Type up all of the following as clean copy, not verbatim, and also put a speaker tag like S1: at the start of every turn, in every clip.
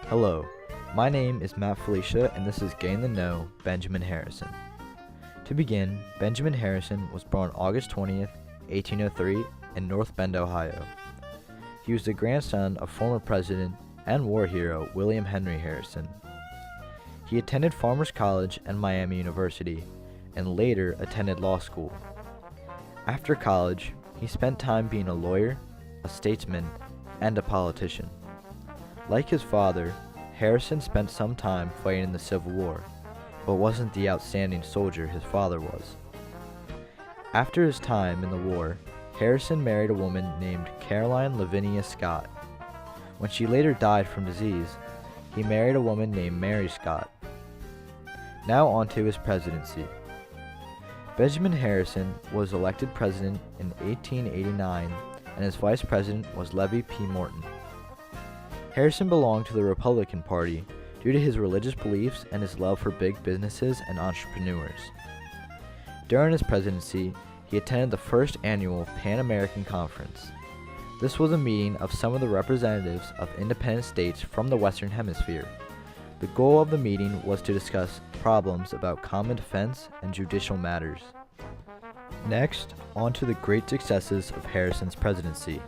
S1: Hello, my name is Matt Felicia and this is Gain the Know, Benjamin Harrison. To begin, Benjamin Harrison was born August 20th, 1803 in North Bend, Ohio. He was the grandson of former President and war hero William Henry Harrison. He attended Farmers College and Miami University, and later attended law school. After college, he spent time being a lawyer, a statesman, and a politician. Like his father, Harrison spent some time fighting in the Civil War, but wasn't the outstanding soldier his father was. After his time in the war, Harrison married a woman named Caroline Lavinia Scott. When she later died from disease, he married a woman named Mary Scott. Now on to his presidency. Benjamin Harrison was elected president in 1889, and his vice president was Levy P. Morton. Harrison belonged to the Republican Party due to his religious beliefs and his love for big businesses and entrepreneurs. During his presidency, he attended the first annual Pan American Conference. This was a meeting of some of the representatives of independent states from the Western Hemisphere. The goal of the meeting was to discuss problems about common defense and judicial matters. Next, on to the great successes of Harrison's presidency.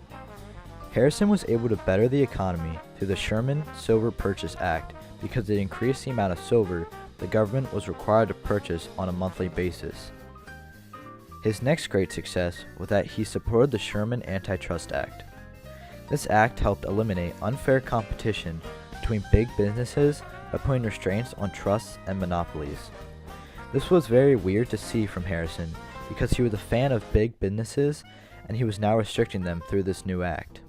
S1: Harrison was able to better the economy through the Sherman Silver Purchase Act because it increased the amount of silver the government was required to purchase on a monthly basis. His next great success was that he supported the Sherman Antitrust Act. This act helped eliminate unfair competition between big businesses by putting restraints on trusts and monopolies. This was very weird to see from Harrison because he was a fan of big businesses and he was now restricting them through this new act.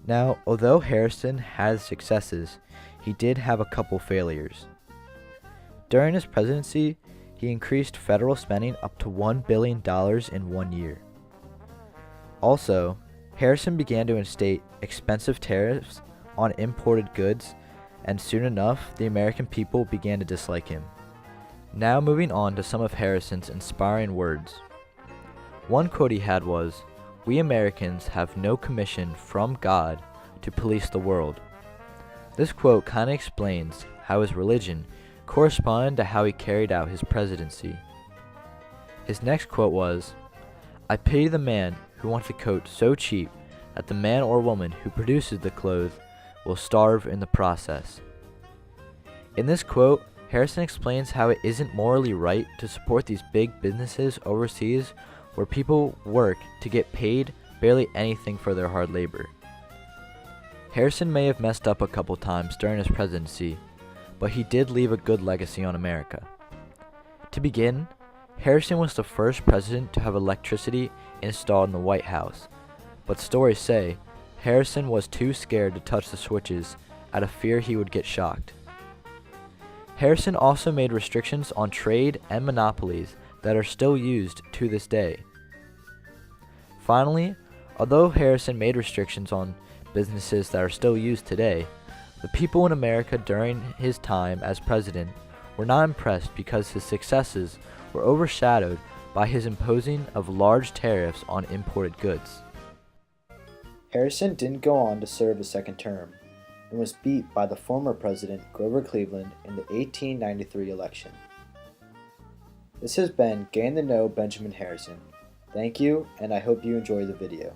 S1: Now, although Harrison had successes, he did have a couple failures. During his presidency, he increased federal spending up to $1 billion in 1 year. Also, Harrison began to instate expensive tariffs on imported goods, and soon enough, the American people began to dislike him. Now moving on to some of Harrison's inspiring words. One quote he had was, "We Americans have no commission from God to police the world." This quote kind of explains how his religion corresponded to how he carried out his presidency. His next quote was, "I pity the man who wants a coat so cheap that the man or woman who produces the clothes will starve in the process." In this quote, Harrison explains how it isn't morally right to support these big businesses overseas where people work to get paid barely anything for their hard labor. Harrison may have messed up a couple times during his presidency, but he did leave a good legacy on America. To begin, Harrison was the first president to have electricity installed in the White House, but stories say Harrison was too scared to touch the switches out of fear he would get shocked. Harrison also made restrictions on trade and monopolies that are still used to this day. Finally, although Harrison made restrictions on businesses that are still used today, the people in America during his time as president were not impressed because his successes were overshadowed by his imposing of large tariffs on imported goods. Harrison didn't go on to serve a second term and was beat by the former president Grover Cleveland in the 1893 election. This has been Gain the Know Benjamin Harrison. Thank you, and I hope you enjoy the video.